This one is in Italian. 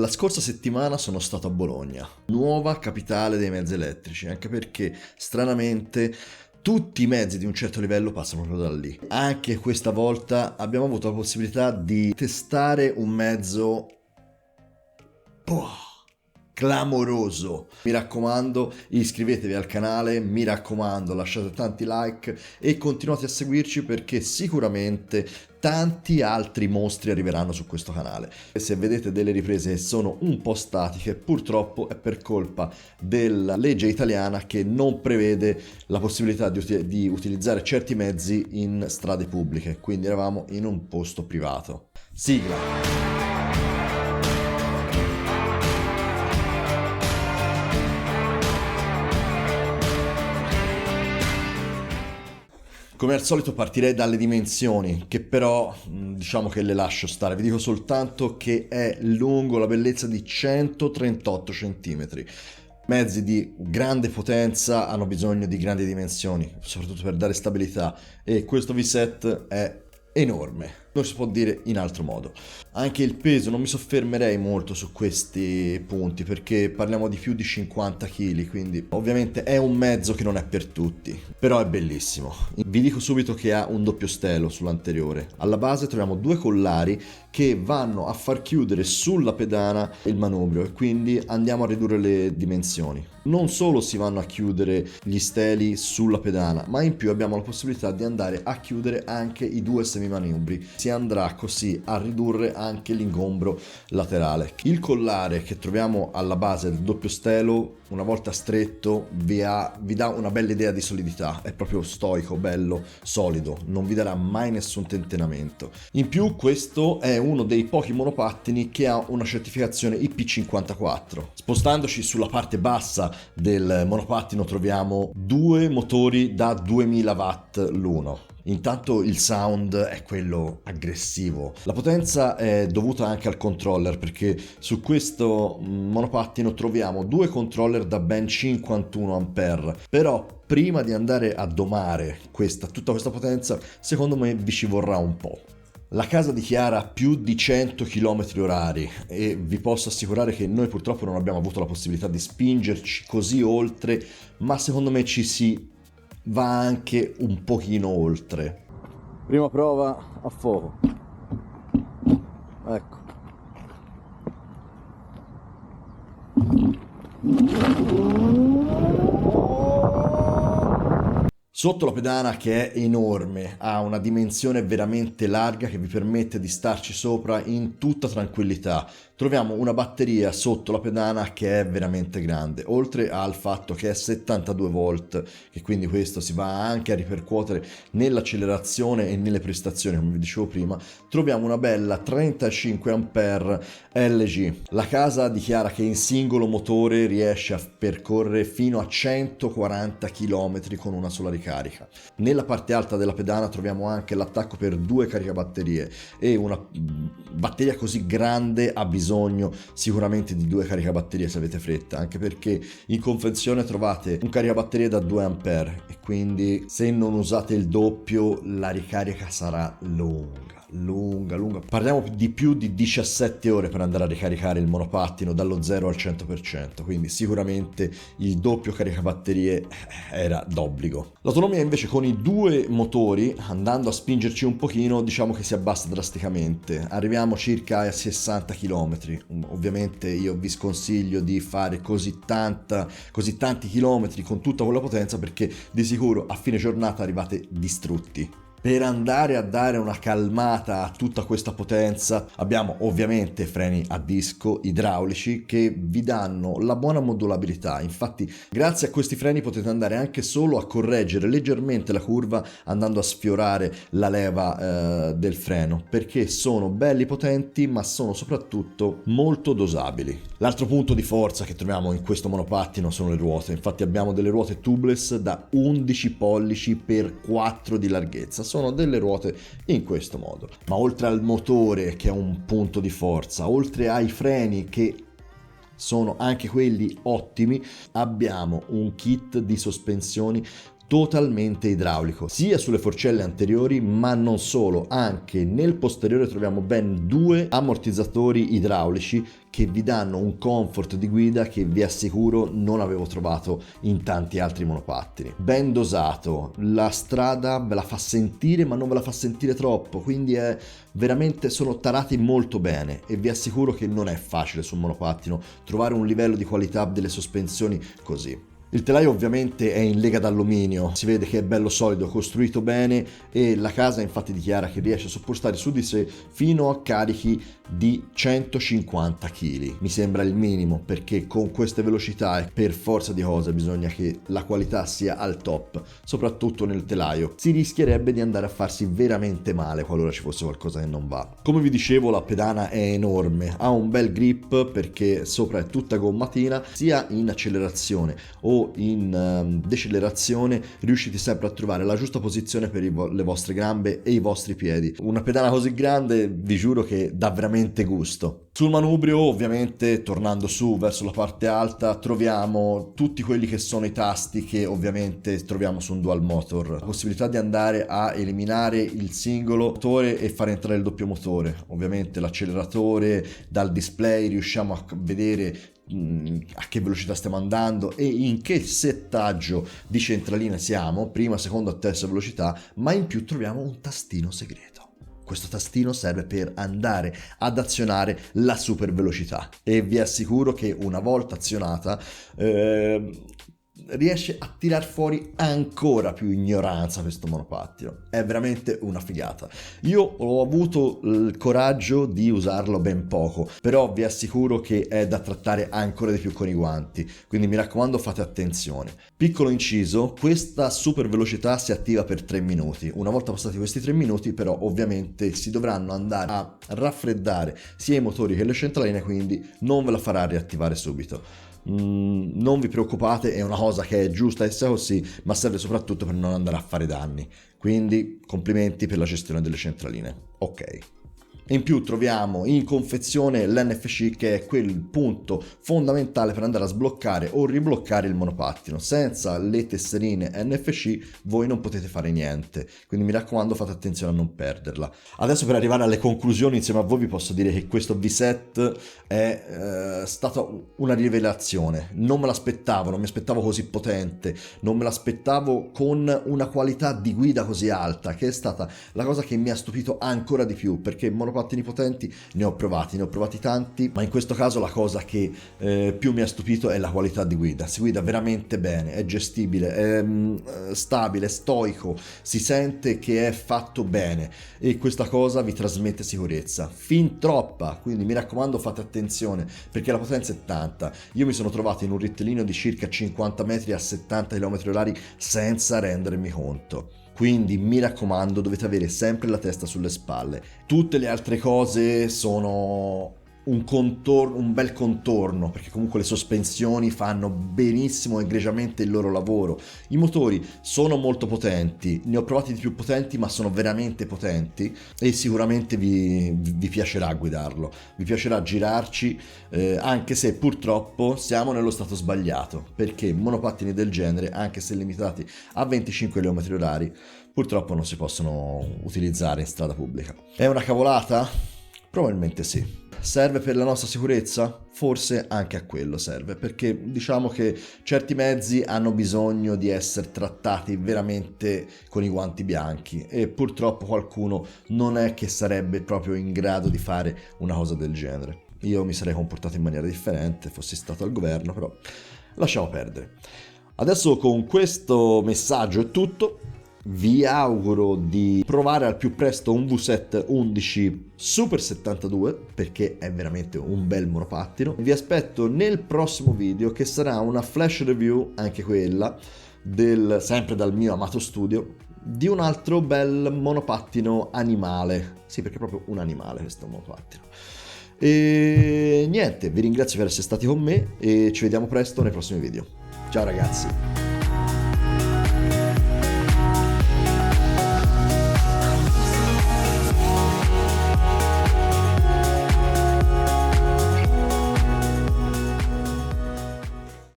La scorsa settimana sono stato a Bologna, nuova capitale dei mezzi elettrici, anche perché stranamente tutti i mezzi di un certo livello passano proprio da lì. Anche questa volta abbiamo avuto la possibilità di testare un mezzo clamoroso. Mi raccomando, iscrivetevi al canale, mi raccomando, lasciate tanti like e continuate a seguirci perché sicuramente tanti altri mostri arriveranno su questo canale. E se vedete delle riprese che sono un po' statiche, purtroppo è per colpa della legge italiana che non prevede la possibilità di utilizzare certi mezzi in strade pubbliche, quindi eravamo in un posto privato. Sigla! Come al solito partirei dalle dimensioni, che però diciamo che le lascio stare. Vi dico soltanto che è lungo la bellezza di 138 cm. Mezzi di grande potenza hanno bisogno di grandi dimensioni, soprattutto per dare stabilità, e questo V7 è enorme, non si può dire in altro modo. Anche il peso, non mi soffermerei molto su questi punti perché parliamo di più di 50 kg, quindi ovviamente è un mezzo che non è per tutti, però è bellissimo. Vi dico subito che ha un doppio stelo sull'anteriore. Alla base troviamo due collari che vanno a far chiudere sulla pedana il manubrio e quindi andiamo a ridurre le dimensioni. Non solo si vanno a chiudere gli steli sulla pedana, ma in più abbiamo la possibilità di andare a chiudere anche i due semimanubri. Si andrà così a ridurre anche l'ingombro laterale. Il collare che troviamo alla base del doppio stelo, una volta stretto, vi dà una bella idea di solidità. È proprio stoico, bello, solido, non vi darà mai nessun tentennamento. In più questo è uno dei pochi monopattini che ha una certificazione IP54. Spostandoci sulla parte bassa del monopattino troviamo due motori da 2000 watt l'uno. Intanto il sound è quello aggressivo. La potenza è dovuta anche al controller perché su questo monopattino troviamo due controller da ben 51 ampere. Però prima di andare a domare tutta questa potenza, secondo me vi ci vorrà un po'. La casa dichiara più di 100 km orari e vi posso assicurare che noi purtroppo non abbiamo avuto la possibilità di spingerci così oltre, ma secondo me ci si va anche un pochino oltre. Prima prova a fuoco. Ecco. Sotto la pedana, che è enorme, ha una dimensione veramente larga che vi permette di starci sopra in tutta tranquillità. Troviamo una batteria sotto la pedana che è veramente grande, oltre al fatto che è 72 volt, che quindi questo si va anche a ripercuotere nell'accelerazione e nelle prestazioni, come vi dicevo prima. Troviamo una bella 35 ampere LG. La casa dichiara che in singolo motore riesce a percorrere fino a 140 km con una sola ricarica. Nella parte alta della pedana troviamo anche l'attacco per due caricabatterie e una batteria così grande ha bisogno sicuramente di due caricabatterie se avete fretta, anche perché in confezione trovate un caricabatterie da 2 ampere e quindi se non usate il doppio la ricarica sarà lunga. Parliamo di più di 17 ore per andare a ricaricare il monopattino dallo 0 al 100%, quindi sicuramente il doppio caricabatterie era d'obbligo. L'autonomia invece con i due motori, andando a spingerci un pochino, diciamo che si abbassa drasticamente, arriviamo circa a 60 km. Ovviamente io vi sconsiglio di fare così tanti chilometri con tutta quella potenza perché di sicuro a fine giornata arrivate distrutti. Per andare a dare una calmata a tutta questa potenza abbiamo ovviamente freni a disco idraulici che vi danno la buona modulabilità. Infatti grazie a questi freni potete andare anche solo a correggere leggermente la curva andando a sfiorare la leva del freno, perché sono belli potenti ma sono soprattutto molto dosabili. L'altro punto di forza che troviamo in questo monopattino sono le ruote. Infatti abbiamo delle ruote tubeless da 11 pollici per 4 di larghezza. Sono delle ruote in questo modo. Ma oltre al motore che è un punto di forza, oltre ai freni che sono anche quelli ottimi, abbiamo un kit di sospensioni totalmente idraulico, sia sulle forcelle anteriori, ma non solo, anche nel posteriore troviamo ben 2 ammortizzatori idraulici che vi danno un comfort di guida che vi assicuro non avevo trovato in tanti altri monopattini. Ben dosato, la strada ve la fa sentire ma non ve la fa sentire troppo, quindi è veramente, sono tarati molto bene e vi assicuro che non è facile sul monopattino trovare un livello di qualità delle sospensioni così. Il telaio ovviamente è in lega d'alluminio, si vede che è bello solido, costruito bene e la casa infatti dichiara che riesce a sopportare su di sé fino a carichi di 150 kg. Mi sembra il minimo perché con queste velocità e per forza di cose bisogna che la qualità sia al top, soprattutto nel telaio. Si rischierebbe di andare a farsi veramente male qualora ci fosse qualcosa che non va. Come vi dicevo, la pedana è enorme, ha un bel grip perché sopra è tutta gommatina, sia in accelerazione o in decelerazione riuscite sempre a trovare la giusta posizione per le vostre gambe e i vostri piedi. Una pedana così grande vi giuro che dà veramente gusto. Sul manubrio, ovviamente, tornando su verso la parte alta, troviamo tutti quelli che sono i tasti che ovviamente troviamo su un dual motor. La possibilità di andare a eliminare il singolo motore e far entrare il doppio motore. Ovviamente l'acceleratore, dal display riusciamo a vedere a che velocità stiamo andando e in che settaggio di centraline siamo, prima, seconda, terza velocità, ma in più troviamo un tastino segreto. Questo tastino serve per andare ad azionare la super velocità e vi assicuro che una volta azionata riesce a tirar fuori ancora più ignoranza questo monopattino. È veramente una figata. Io ho avuto il coraggio di usarlo ben poco, però vi assicuro che è da trattare ancora di più con i guanti, quindi mi raccomando fate attenzione. Piccolo inciso, questa super velocità si attiva per 3 minuti. Una volta passati questi 3 minuti però ovviamente si dovranno andare a raffreddare sia i motori che le centraline, quindi non ve la farà riattivare subito. Non vi preoccupate, è una cosa che è giusta essere così, ma serve soprattutto per non andare a fare danni, quindi complimenti per la gestione delle centraline. Ok. In più troviamo in confezione l'NFC, che è quel punto fondamentale per andare a sbloccare o ribloccare il monopattino. Senza le tesserine NFC voi non potete fare niente, quindi mi raccomando fate attenzione a non perderla. Adesso, per arrivare alle conclusioni insieme a voi, vi posso dire che questo V7 è stata una rivelazione. Non me l'aspettavo, non mi aspettavo così potente, non me l'aspettavo con una qualità di guida così alta, che è stata la cosa che mi ha stupito ancora di più, perché monopattini potenti ne ho provati tanti, ma in questo caso la cosa che più mi ha stupito è la qualità di guida. Si guida veramente bene, è gestibile, è stabile, è stoico, si sente che è fatto bene e questa cosa vi trasmette sicurezza, fin troppa, quindi mi raccomando fate attenzione perché la potenza è tanta. Io mi sono trovato in un rettilineo di circa 50 metri a 70 km/h senza rendermi conto. Quindi mi raccomando, dovete avere sempre la testa sulle spalle. Tutte le altre cose sono un bel contorno, perché comunque le sospensioni fanno benissimo, egregiamente il loro lavoro. I motori sono molto potenti, ne ho provati di più potenti, ma sono veramente potenti e sicuramente vi piacerà guidarlo, vi piacerà girarci, anche se purtroppo siamo nello stato sbagliato, perché monopattini del genere, anche se limitati a 25 km/h, purtroppo non si possono utilizzare in strada pubblica. È una cavolata? Probabilmente sì. Serve per la nostra sicurezza? Forse anche a quello serve, perché diciamo che certi mezzi hanno bisogno di essere trattati veramente con i guanti bianchi e purtroppo qualcuno non è che sarebbe proprio in grado di fare una cosa del genere. Io mi sarei comportato in maniera differente, fossi stato al governo, però lasciamo perdere. Adesso con questo messaggio è tutto. Vi auguro di provare al più presto un V7 11 Super 72 perché è veramente un bel monopattino. Vi aspetto nel prossimo video, che sarà una flash review, anche quella sempre dal mio amato studio, di un altro bel monopattino animale. Sì, perché è proprio un animale questo monopattino. E niente, vi ringrazio per essere stati con me e ci vediamo presto nei prossimi video. Ciao ragazzi!